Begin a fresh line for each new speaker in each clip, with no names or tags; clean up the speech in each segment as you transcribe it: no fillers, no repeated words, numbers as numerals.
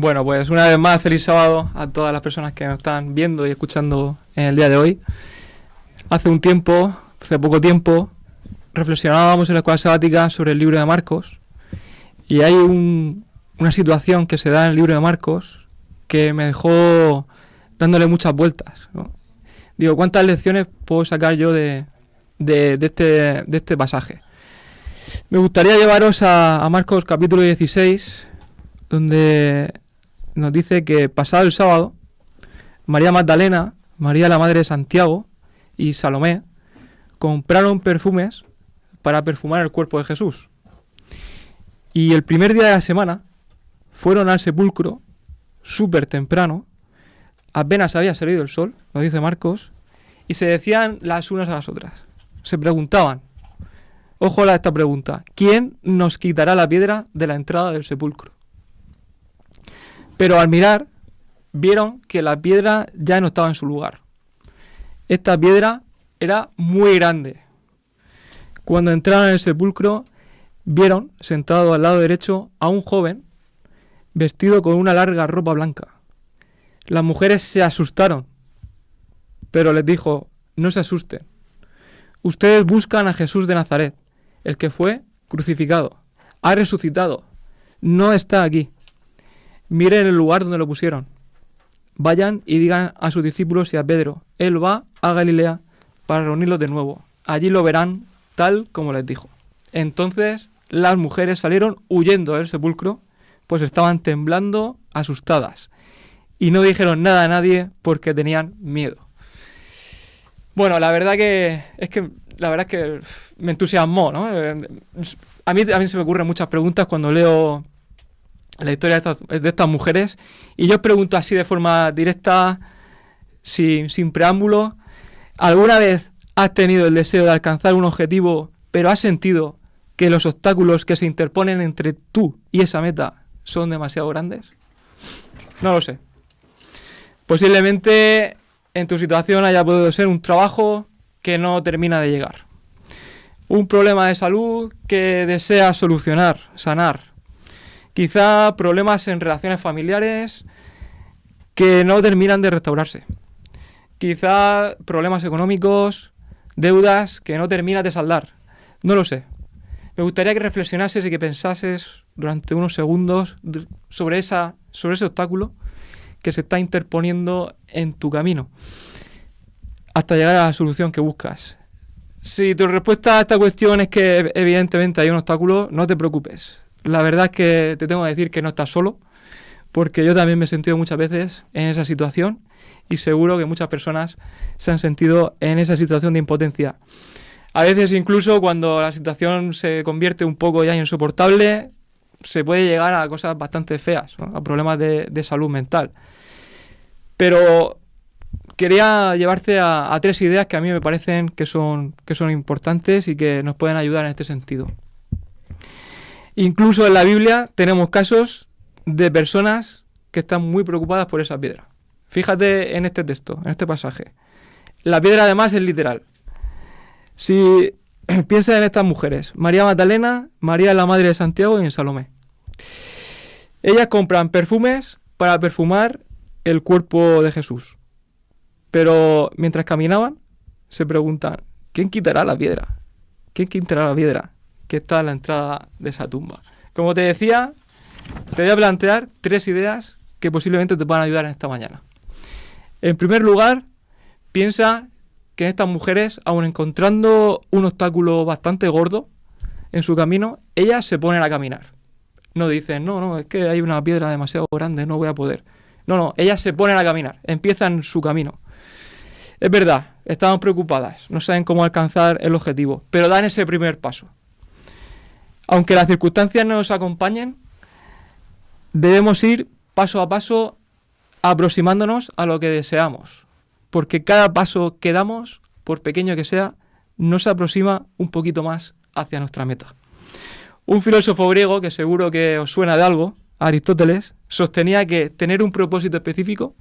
Bueno, pues una vez más, feliz sábado a todas las personas que nos están viendo y escuchando en el día de hoy. Hace poco tiempo, reflexionábamos en la escuela sabática sobre el libro de Marcos y hay una situación que se da en el libro de Marcos que me dejó dándole muchas vueltas, ¿no? Digo, ¿cuántas lecciones puedo sacar yo de este pasaje? Me gustaría llevaros a Marcos capítulo 16, donde nos dice que pasado el sábado, María Magdalena, María la madre de Santiago y Salomé compraron perfumes para perfumar el cuerpo de Jesús. Y el primer día de la semana fueron al sepulcro súper temprano, apenas había salido el sol, nos dice Marcos, y se decían las unas a las otras. Se preguntaban, ojo a esta pregunta, ¿quién nos quitará la piedra de la entrada del sepulcro? Pero al mirar, vieron que la piedra ya no estaba en su lugar. Esta piedra era muy grande. Cuando entraron en el sepulcro, vieron sentado al lado derecho a un joven vestido con una larga ropa blanca. Las mujeres se asustaron, pero les dijo, no se asusten. Ustedes buscan a Jesús de Nazaret, el que fue crucificado. Ha resucitado. No está aquí. Miren el lugar donde lo pusieron. Vayan y digan a sus discípulos y a Pedro, Él va a Galilea para reunirlos de nuevo. Allí lo verán tal como les dijo. Entonces las mujeres salieron huyendo del sepulcro, pues estaban temblando, asustadas. Y no dijeron nada a nadie porque tenían miedo. Bueno, la verdad es que me entusiasmó, ¿no? A mí se me ocurren muchas preguntas cuando leo la historia de estas mujeres, y yo os pregunto así de forma directa, sin preámbulo, ¿alguna vez has tenido el deseo de alcanzar un objetivo, pero has sentido que los obstáculos que se interponen entre tú y esa meta son demasiado grandes? No lo sé. Posiblemente en tu situación haya podido ser un trabajo que no termina de llegar, un problema de salud que deseas solucionar, sanar, quizá problemas en relaciones familiares que no terminan de restaurarse. Quizá problemas económicos, deudas que no terminas de saldar. No lo sé. Me gustaría que reflexionases y que pensases durante unos segundos sobre ese obstáculo que se está interponiendo en tu camino hasta llegar a la solución que buscas. Si tu respuesta a esta cuestión es que evidentemente hay un obstáculo, no te preocupes. La verdad es que te tengo que decir que no estás solo, porque yo también me he sentido muchas veces en esa situación y seguro que muchas personas se han sentido en esa situación de impotencia. A veces incluso cuando la situación se convierte un poco ya insoportable, se puede llegar a cosas bastante feas, ¿no? A problemas de salud mental. Pero quería llevarte a tres ideas que a mí me parecen que son importantes y que nos pueden ayudar en este sentido. Incluso en la Biblia tenemos casos de personas que están muy preocupadas por esa piedra. Fíjate en este texto, en este pasaje. La piedra además es literal. Si piensas en estas mujeres, María Magdalena, María la madre de Santiago y en Salomé. Ellas compran perfumes para perfumar el cuerpo de Jesús. Pero mientras caminaban, se preguntan, ¿quién quitará la piedra? ¿Quién quitará la piedra que está en la entrada de esa tumba? Como te decía, te voy a plantear tres ideas que posiblemente te puedan ayudar en esta mañana. En primer lugar, piensa que estas mujeres, aun encontrando un obstáculo bastante gordo en su camino, ellas se ponen a caminar. No dicen, no, es que hay una piedra demasiado grande, no voy a poder. No, ellas se ponen a caminar, empiezan su camino. Es verdad, estaban preocupadas, no saben cómo alcanzar el objetivo, pero dan ese primer paso. Aunque las circunstancias no nos acompañen, debemos ir paso a paso aproximándonos a lo que deseamos, porque cada paso que damos, por pequeño que sea, nos aproxima un poquito más hacia nuestra meta. Un filósofo griego, que seguro que os suena de algo, Aristóteles, sostenía que tener un propósito específico,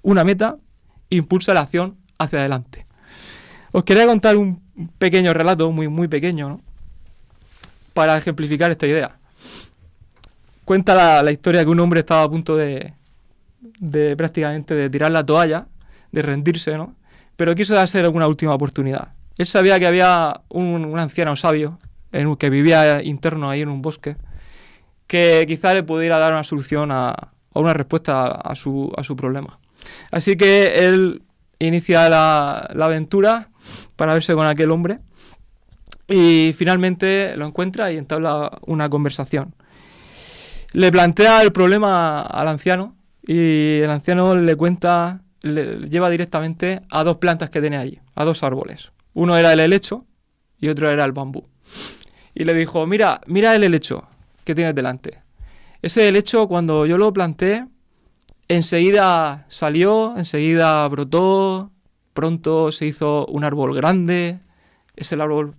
una meta, impulsa la acción hacia adelante. Os quería contar un pequeño relato, muy pequeño, ¿no?, para ejemplificar esta idea. cuenta la historia que un hombre estaba a punto de prácticamente de tirar la toalla, de rendirse, ¿no? Pero quiso darse alguna última oportunidad. Él sabía que había un anciano sabio que vivía interno ahí en un bosque, que quizá le pudiera dar una solución o una respuesta a su problema. Así que él inicia la aventura para verse con aquel hombre y finalmente lo encuentra y entabla una conversación. Le plantea el problema al anciano y el anciano le lleva directamente a dos plantas que tiene allí, a dos árboles. Uno era el helecho y otro era el bambú. Y le dijo, mira el helecho que tienes delante. Ese helecho, cuando yo lo planté, enseguida salió, enseguida brotó, pronto se hizo un árbol grande. Es el árbol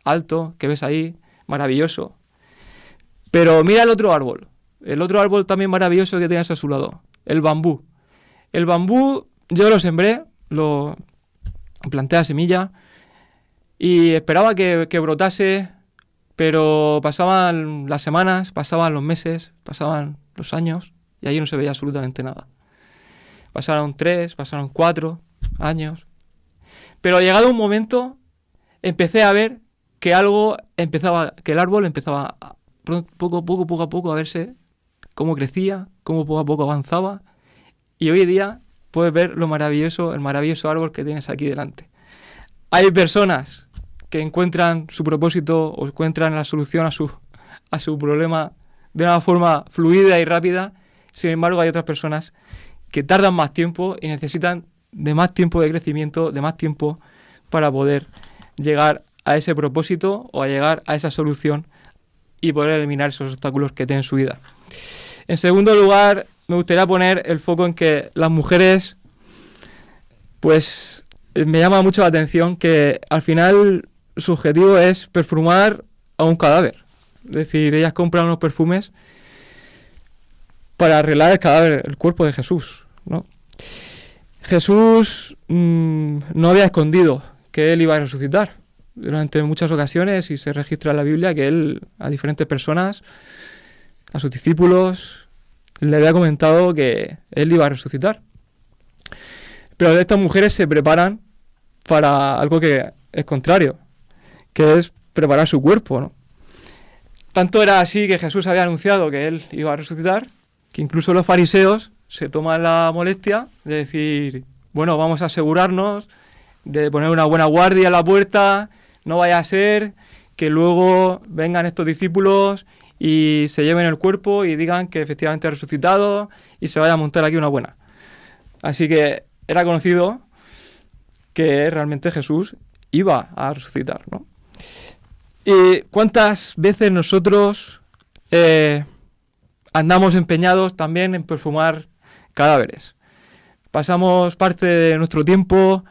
alto que ves ahí, maravilloso. Pero mira el otro árbol también maravilloso que tienes a su lado, el bambú. El bambú yo lo sembré, lo planté a semilla y esperaba que brotase, pero pasaban las semanas, pasaban los meses, pasaban los años y allí no se veía absolutamente nada. Pasaron 3, pasaron 4 años. Pero llegado un momento empecé a ver que el árbol empezaba poco a poco a verse cómo crecía, cómo poco a poco avanzaba. Y hoy en día puedes ver el maravilloso árbol que tienes aquí delante. Hay personas que encuentran su propósito o encuentran la solución a su problema de una forma fluida y rápida. Sin embargo, hay otras personas que tardan más tiempo y necesitan de más tiempo de crecimiento, de más tiempo para poder llegar a ese propósito o a llegar a esa solución y poder eliminar esos obstáculos que tienen en su vida. En segundo lugar, me gustaría poner el foco en que las mujeres, pues me llama mucho la atención que al final su objetivo es perfumar a un cadáver. Es decir, ellas compran unos perfumes para arreglar el cadáver, el cuerpo de Jesús, ¿no? Jesús no había escondido que él iba a resucitar. Durante muchas ocasiones, y se registra en la Biblia, que él a diferentes personas, a sus discípulos, le había comentado que él iba a resucitar. Pero estas mujeres se preparan para algo que es contrario, que es preparar su cuerpo, ¿no? Tanto era así que Jesús había anunciado que él iba a resucitar, que incluso los fariseos se toman la molestia de decir, bueno, vamos a asegurarnos de poner una buena guardia en la puerta, no vaya a ser que luego vengan estos discípulos y se lleven el cuerpo y digan que efectivamente ha resucitado y se vaya a montar aquí una buena. Así que era conocido que realmente Jesús iba a resucitar, ¿no? ¿Y cuántas veces nosotros andamos empeñados también en perfumar cadáveres? Pasamos parte de nuestro tiempo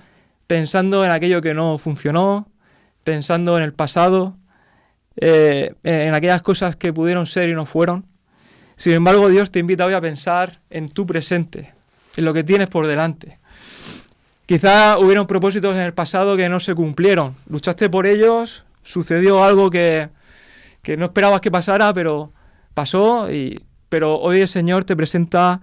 pensando en aquello que no funcionó, pensando en el pasado, en aquellas cosas que pudieron ser y no fueron. Sin embargo, Dios te invita hoy a pensar en tu presente, en lo que tienes por delante. Quizá hubieron propósitos en el pasado que no se cumplieron. Luchaste por ellos, sucedió algo que no esperabas que pasara, pero pasó. Pero hoy el Señor te presenta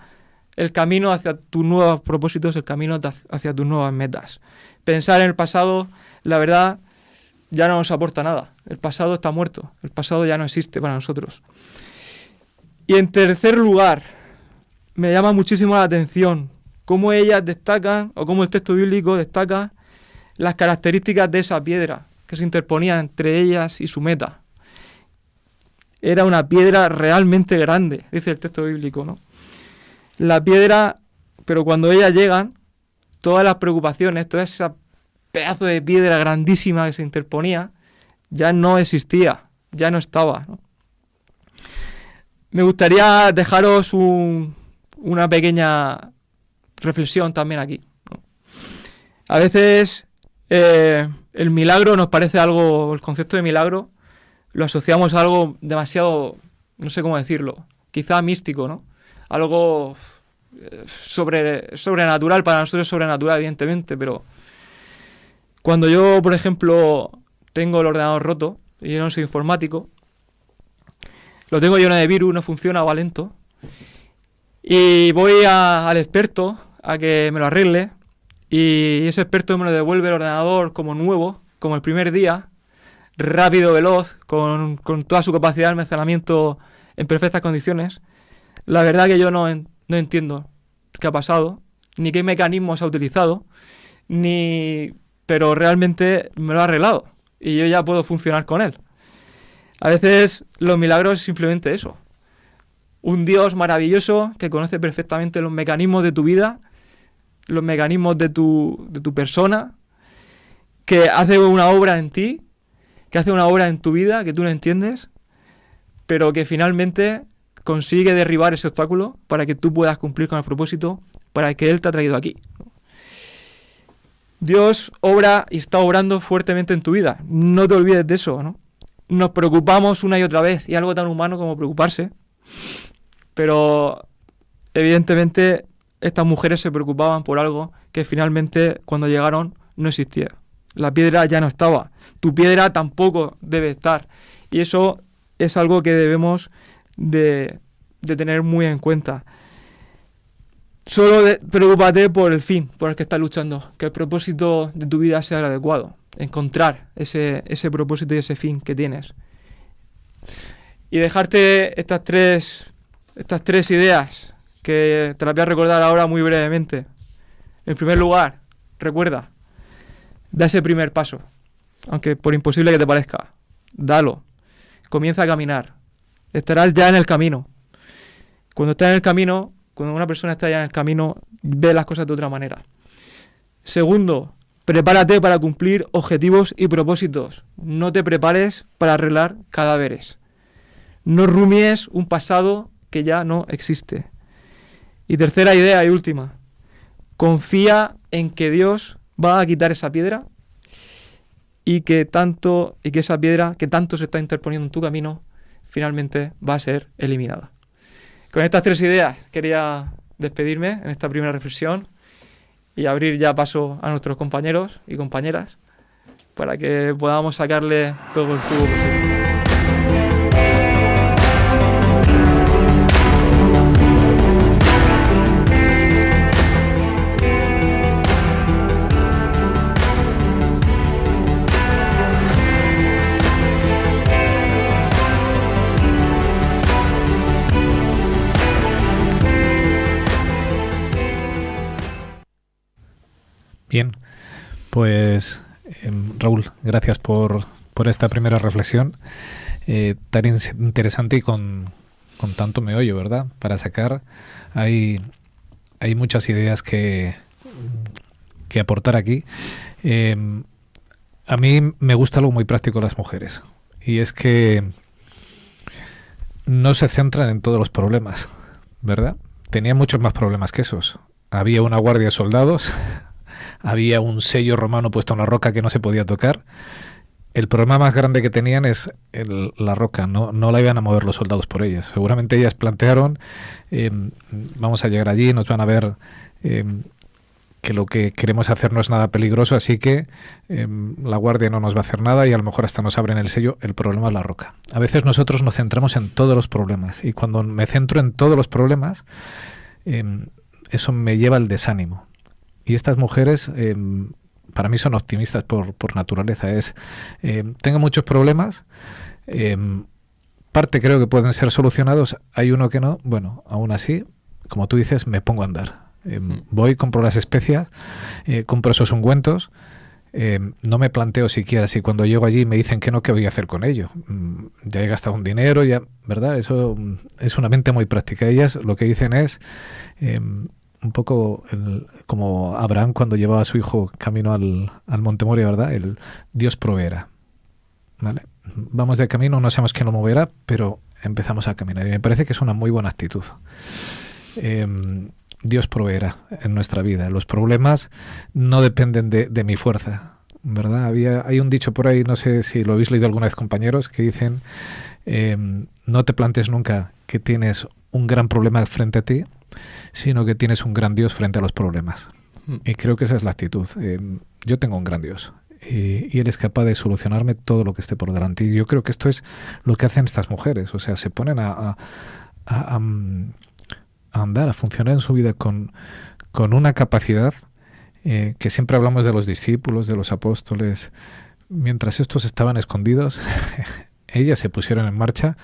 el camino hacia tus nuevos propósitos, el camino hacia tus nuevas metas. Pensar en el pasado, la verdad, ya no nos aporta nada. El pasado está muerto, el pasado ya no existe para nosotros. Y en tercer lugar, me llama muchísimo la atención cómo ellas destacan, o cómo el texto bíblico destaca las características de esa piedra que se interponía entre ellas y su meta. Era una piedra realmente grande, dice el texto bíblico, ¿no? La piedra, pero cuando ellas llegan, todas las preocupaciones, toda esa pedazo de piedra grandísima que se interponía, ya no existía, ya no estaba, ¿no? Me gustaría dejaros una pequeña reflexión también aquí, ¿no? A veces el milagro nos parece algo, el concepto de milagro, lo asociamos a algo demasiado, no sé cómo decirlo, quizá místico, ¿no? Algo sobrenatural, para nosotros es sobrenatural, evidentemente, pero cuando yo, por ejemplo, tengo el ordenador roto y yo no soy informático, lo tengo lleno de virus, no funciona, va lento. Y voy al experto a que me lo arregle. Y ese experto me lo devuelve el ordenador como nuevo, como el primer día, rápido, veloz, con toda su capacidad de almacenamiento en perfectas condiciones. La verdad que yo no entiendo qué ha pasado, ni qué mecanismos ha utilizado, pero realmente me lo ha arreglado y yo ya puedo funcionar con él. A veces los milagros es simplemente eso. Un Dios maravilloso que conoce perfectamente los mecanismos de tu vida, los mecanismos de tu persona, que hace una obra en ti, que hace una obra en tu vida que tú no entiendes, pero que finalmente consigue derribar ese obstáculo para que tú puedas cumplir con el propósito para el que Él te ha traído aquí. Dios obra y está obrando fuertemente en tu vida. No te olvides de eso, ¿no? Nos preocupamos una y otra vez, y algo tan humano como preocuparse. Pero evidentemente estas mujeres se preocupaban por algo que finalmente cuando llegaron no existía. La piedra ya no estaba. Tu piedra tampoco debe estar. Y eso es algo que debemos de tener muy en cuenta. Solo preocúpate por el fin por el que estás luchando. Que el propósito de tu vida sea el adecuado. Encontrar ese propósito y ese fin que tienes. Y dejarte estas tres ideas que te las voy a recordar ahora muy brevemente. En primer lugar, recuerda, da ese primer paso, aunque por imposible que te parezca, dalo, comienza a caminar, estarás ya en el camino. Cuando estás en el camino, cuando una persona está ya en el camino, ve las cosas de otra manera. Segundo, prepárate para cumplir objetivos y propósitos, no te prepares para arreglar cadáveres. No rumies un pasado que ya no existe. Y tercera idea y última, confía en que Dios va a quitar esa piedra y que esa piedra que tanto se está interponiendo en tu camino finalmente va a ser eliminada. Con estas tres ideas quería despedirme en esta primera reflexión y abrir ya paso a nuestros compañeros y compañeras para que podamos sacarle todo el jugo posible.
Bien, pues Raúl, gracias por esta primera reflexión tan interesante y con tanto meollo, ¿verdad? Para sacar, hay muchas ideas que aportar aquí. A mí me gusta algo muy práctico de las mujeres, y es que no se centran en todos los problemas, ¿verdad? Tenían muchos más problemas que esos. Había una guardia de soldados, había un sello romano puesto en la roca que no se podía tocar. El problema más grande que tenían es la roca, no la iban a mover los soldados por ellas. Seguramente ellas plantearon, vamos a llegar allí, nos van a ver que lo que queremos hacer no es nada peligroso, así que la guardia no nos va a hacer nada y a lo mejor hasta nos abren el sello. El problema es la roca. A veces nosotros nos centramos en todos los problemas, y cuando me centro en todos los problemas, eso me lleva al desánimo. Y estas mujeres, para mí, son optimistas por naturaleza. Tengo muchos problemas, parte creo que pueden ser solucionados, hay uno que no. Bueno, aún así, como tú dices, me pongo a andar. Voy, compro las especias, compro esos ungüentos, no me planteo siquiera si cuando llego allí me dicen que no, ¿qué voy a hacer con ello? Ya he gastado un dinero, ya, ¿verdad? Eso es una mente muy práctica. Ellas lo que dicen es... un poco como Abraham cuando llevaba a su hijo camino al Monte Moria, ¿verdad? El Dios proveerá, ¿vale? Vamos de camino, no sabemos quién lo moverá, pero empezamos a caminar. Y me parece que es una muy buena actitud. Dios proveerá en nuestra vida. Los problemas no dependen de mi fuerza, ¿verdad? Hay un dicho por ahí, no sé si lo habéis leído alguna vez, compañeros, que dicen no te plantes nunca que tienes un gran problema frente a ti, sino que tienes un gran Dios frente a los problemas. Y creo que esa es la actitud. Yo tengo un gran Dios. y Él es capaz de solucionarme todo lo que esté por delante. Y yo creo que esto es lo que hacen estas mujeres, o sea, se ponen a andar, a funcionar en su vida con una capacidad que siempre hablamos de los discípulos, de los apóstoles. Mientras estos estaban escondidos, ellas se pusieron en marcha,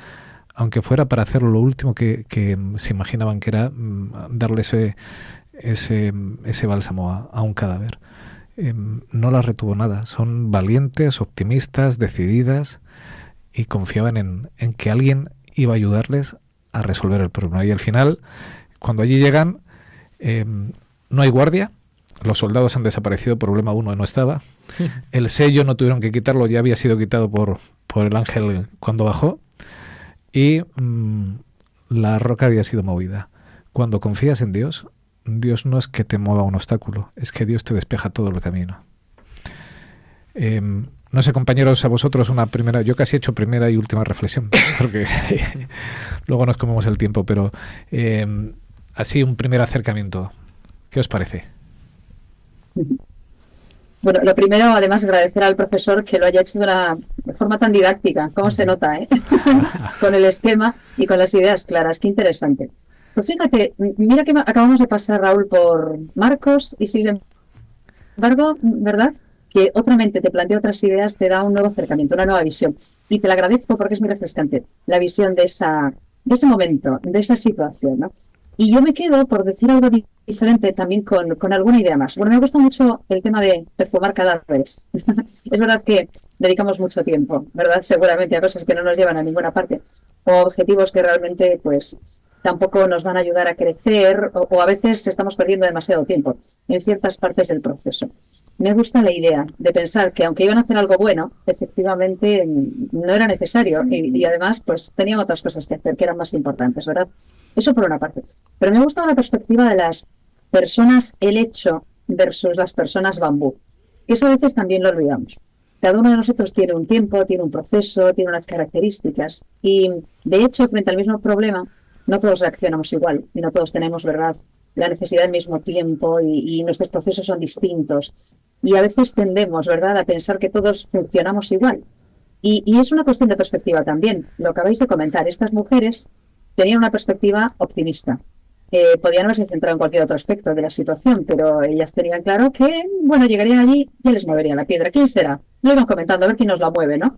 aunque fuera para hacer lo último que se imaginaban, que era darle ese bálsamo a un cadáver. No las retuvo nada. Son valientes, optimistas, decididas, y confiaban en que alguien iba a ayudarles a resolver el problema. Y al final, cuando allí llegan, no hay guardia. Los soldados han desaparecido, problema uno no estaba. El sello no tuvieron que quitarlo, ya había sido quitado por el ángel cuando bajó. Y la roca había sido movida. Cuando confías en Dios, Dios no es que te mueva un obstáculo, es que Dios te despeja todo el camino. No sé, compañeros, a vosotros una primera... Yo casi he hecho primera y última reflexión, porque luego nos comemos el tiempo, pero así un primer acercamiento. ¿Qué os parece?
Bueno, lo primero, además, agradecer al profesor que lo haya hecho de forma tan didáctica. ¿Cómo se nota, con el esquema y con las ideas claras. Qué interesante. Pues fíjate, mira que acabamos de pasar, Raúl, por Marcos y sin embargo, ¿verdad? Que otra mente te plantea otras ideas, te da un nuevo acercamiento, una nueva visión. Y te la agradezco porque es muy refrescante la visión de ese momento, de esa situación, ¿no? Y yo me quedo, por decir algo diferente, también con alguna idea más. Bueno, me gusta mucho el tema de perfumar cadáveres. Es verdad que dedicamos mucho tiempo, ¿verdad? Seguramente a cosas que no nos llevan a ninguna parte, o objetivos que realmente, pues, tampoco nos van a ayudar a crecer, o a veces estamos perdiendo demasiado tiempo en ciertas partes del proceso. Me gusta la idea de pensar que aunque iban a hacer algo bueno, efectivamente no era necesario y además pues tenían otras cosas que hacer que eran más importantes, ¿verdad? Eso por una parte. Pero me gusta la perspectiva de las personas helecho versus las personas bambú, que eso a veces también lo olvidamos. Cada uno de nosotros tiene un tiempo, tiene un proceso, tiene unas características y de hecho frente al mismo problema no todos reaccionamos igual y no todos tenemos, ¿verdad?, la necesidad del mismo tiempo y nuestros procesos son distintos. Y a veces tendemos, ¿verdad?, a pensar que todos funcionamos igual. Y es una cuestión de perspectiva también. Lo acabáis de comentar, estas mujeres tenían una perspectiva optimista. Podían haberse centrado en cualquier otro aspecto de la situación, pero ellas tenían claro que, bueno, llegarían allí, ya les moverían la piedra. ¿Quién será? Lo iban comentando, a ver quién nos la mueve, ¿no?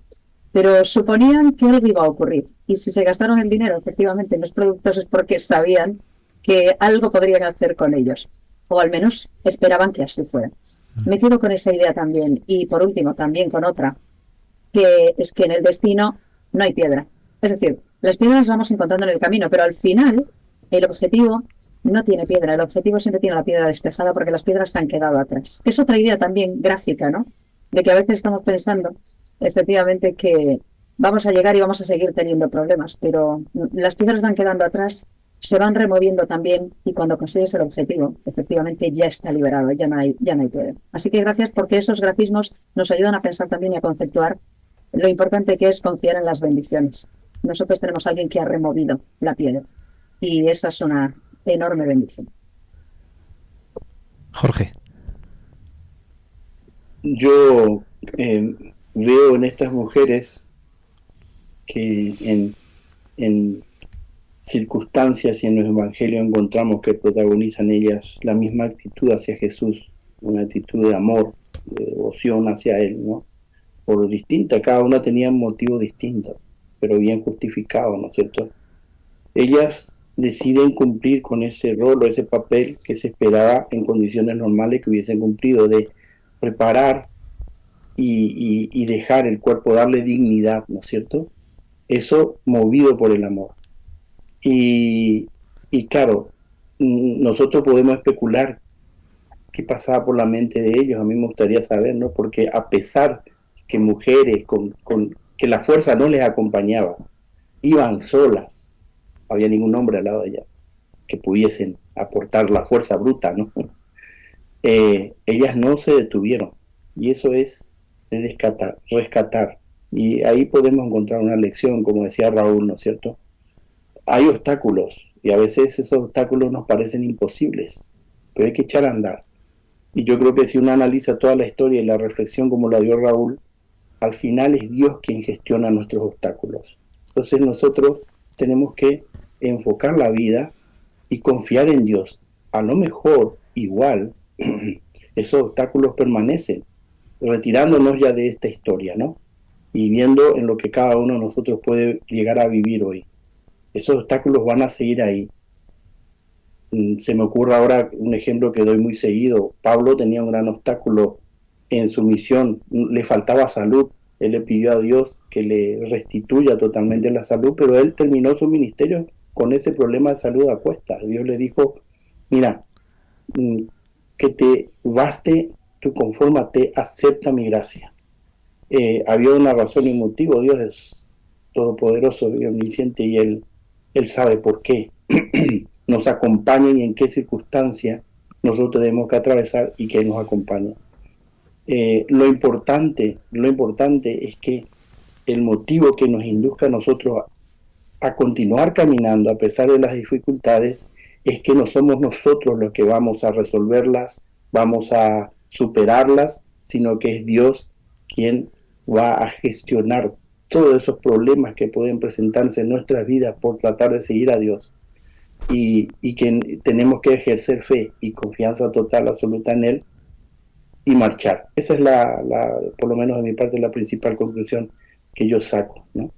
Pero suponían que algo iba a ocurrir. Y si se gastaron el dinero, efectivamente, en los productos es porque sabían que algo podrían hacer con ellos. O al menos esperaban que así fuera. Me quedo con esa idea también. Y por último, también con otra, que es que en el destino no hay piedra. Es decir, las piedras las vamos encontrando en el camino, pero al final el objetivo no tiene piedra. El objetivo siempre tiene la piedra despejada porque las piedras se han quedado atrás. Que es otra idea también gráfica, ¿no? De que a veces estamos pensando, efectivamente, que vamos a llegar y vamos a seguir teniendo problemas, pero las piedras van quedando atrás, se van removiendo también y cuando consigues el objetivo, efectivamente ya está liberado, ya no hay piedra. Así que gracias porque esos grafismos nos ayudan a pensar también y a conceptuar lo importante que es confiar en las bendiciones. Nosotros tenemos a alguien que ha removido la piedra y esa es una enorme bendición.
Jorge.
Yo veo en estas mujeres que en circunstancias y en los evangelios encontramos que protagonizan ellas la misma actitud hacia Jesús, una actitud de amor, de devoción hacia Él, ¿no? Por distinta, cada una tenía un motivo distinto, pero bien justificado, ¿no es cierto? Ellas deciden cumplir con ese rol o ese papel que se esperaba en condiciones normales que hubiesen cumplido, de preparar y dejar el cuerpo, darle dignidad, ¿no es cierto? Eso movido por el amor. Y claro, nosotros podemos especular qué pasaba por la mente de ellos. A mí me gustaría saber, ¿no? Porque a pesar que mujeres que la fuerza no les acompañaba, iban solas, no había ningún hombre al lado de ellas que pudiesen aportar la fuerza bruta, ¿no? Ellas no se detuvieron, y eso es de rescatar. Y ahí podemos encontrar una lección, como decía Raúl, ¿no es cierto? Hay obstáculos, y a veces esos obstáculos nos parecen imposibles, pero hay que echar a andar. Y yo creo que si uno analiza toda la historia y la reflexión como la dio Raúl, al final es Dios quien gestiona nuestros obstáculos. Entonces nosotros tenemos que enfocar la vida y confiar en Dios. A lo mejor, igual, esos obstáculos permanecen, retirándonos ya de esta historia, ¿no? Y viendo en lo que cada uno de nosotros puede llegar a vivir hoy. Esos obstáculos van a seguir ahí. Se me ocurre ahora un ejemplo que doy muy seguido. Pablo tenía un gran obstáculo en su misión, le faltaba salud. Él le pidió a Dios que le restituya totalmente la salud, pero él terminó su ministerio con ese problema de salud a cuestas. Dios le dijo, mira, que te baste, tú confórmate, acepta mi gracia. Había una razón y un motivo. Dios es todopoderoso y omnisciente, y Él sabe por qué nos acompaña y en qué circunstancia nosotros tenemos que atravesar y que Él nos acompaña. Lo importante es que el motivo que nos induzca a nosotros a continuar caminando a pesar de las dificultades es que no somos nosotros los que vamos a resolverlas, vamos a superarlas, sino que es Dios quien va a gestionar todos esos problemas que pueden presentarse en nuestras vidas por tratar de seguir a Dios. Y que tenemos que ejercer fe y confianza total, absoluta en Él y marchar. Esa es por lo menos de mi parte, la principal conclusión que yo saco, ¿no?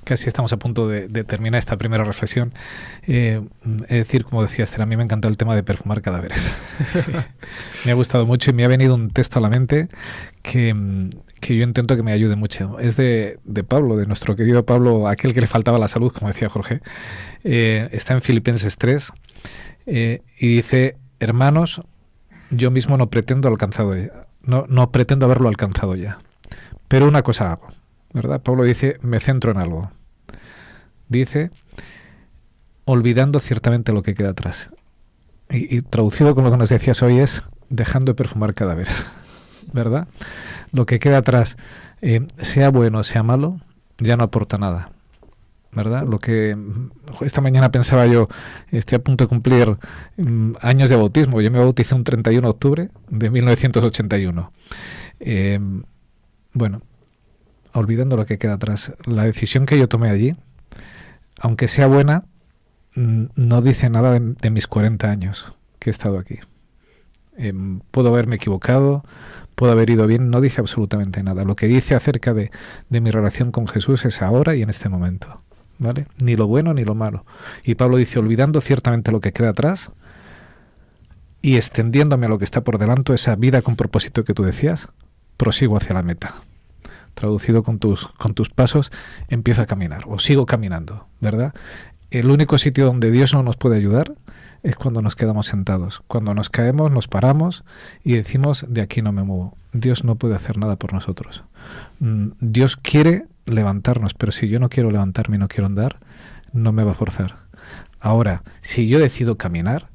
Casi estamos a punto de terminar esta primera reflexión. Es decir, como decía Esther, a mí me encantó el tema de perfumar cadáveres. Me ha gustado mucho y me ha venido un texto a la mente que yo intento que me ayude mucho. Es de Pablo, de nuestro querido Pablo, aquel que le faltaba la salud, como decía Jorge. Está en Filipenses 3 y dice: hermanos, yo mismo no pretendo haberlo alcanzado ya, pero una cosa hago, ¿verdad? Pablo dice, me centro en algo. Dice, olvidando ciertamente lo que queda atrás. Y traducido con lo que nos decías hoy es, dejando de perfumar cadáveres, ¿verdad? Lo que queda atrás, sea bueno o sea malo, ya no aporta nada, ¿verdad? Lo que esta mañana pensaba yo, estoy a punto de cumplir años de bautismo. Yo me bauticé un 31 de octubre de 1981. Bueno, olvidando lo que queda atrás, la decisión que yo tomé allí, aunque sea buena, no dice nada de mis 40 años que he estado aquí. Puedo haberme equivocado, puedo haber ido bien, no dice absolutamente nada. Lo que dice acerca de mi relación con Jesús es ahora y en este momento, ¿vale? Ni lo bueno ni lo malo. Y Pablo dice, olvidando ciertamente lo que queda atrás y extendiéndome a lo que está por delante, esa vida con propósito que tú decías, prosigo hacia la meta. Traducido con tus pasos, empiezo a caminar, o sigo caminando, ¿verdad? El único sitio donde Dios no nos puede ayudar es cuando nos quedamos sentados. Cuando nos caemos, nos paramos y decimos, de aquí no me muevo. Dios no puede hacer nada por nosotros. Dios quiere levantarnos, pero si yo no quiero levantarme y no quiero andar, no me va a forzar. Ahora, si yo decido caminar,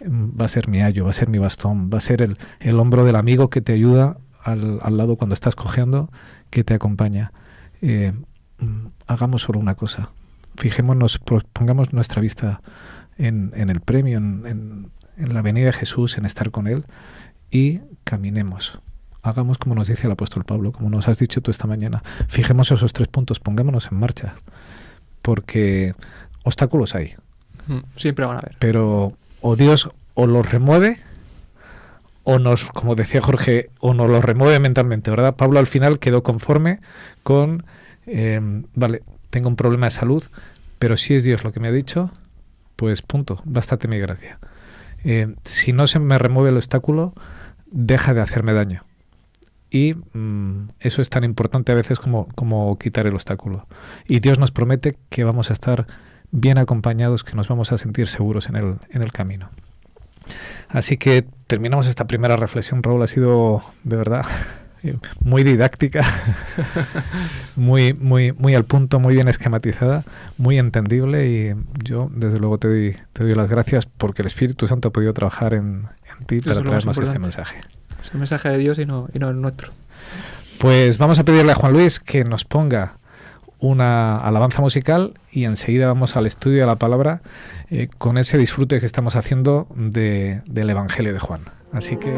va a ser mi ayo, va a ser mi bastón, va a ser el hombro del amigo que te ayuda al lado cuando estás cojeando, que te acompaña. Hagamos solo una cosa. Fijémonos, pongamos nuestra vista en el premio, en la venida de Jesús, en estar con Él, y caminemos. Hagamos como nos dice el apóstol Pablo, como nos has dicho tú esta mañana. Fijemos esos 3 puntos, pongámonos en marcha, porque obstáculos hay.
Siempre van a haber.
Pero o Dios o los remueve, o nos, como decía Jorge, o nos los remueve mentalmente, ¿verdad? Pablo al final quedó conforme con, vale, tengo un problema de salud, pero si es Dios lo que me ha dicho, pues punto, bástate mi gracia. Si no se me remueve el obstáculo, deja de hacerme daño. Y eso es tan importante a veces como quitar el obstáculo. Y Dios nos promete que vamos a estar bien acompañados, que nos vamos a sentir seguros en el camino. Así que terminamos esta primera reflexión. Raúl, ha sido de verdad muy didáctica, muy al punto, muy bien esquematizada, muy entendible, y yo desde luego te doy las gracias porque el Espíritu Santo ha podido trabajar en ti para traernos este mensaje.
Es el mensaje de Dios y no el nuestro.
Pues vamos a pedirle a Juan Luis que nos ponga una alabanza musical y enseguida vamos al estudio de la palabra con ese disfrute que estamos haciendo del Evangelio de Juan. Así que...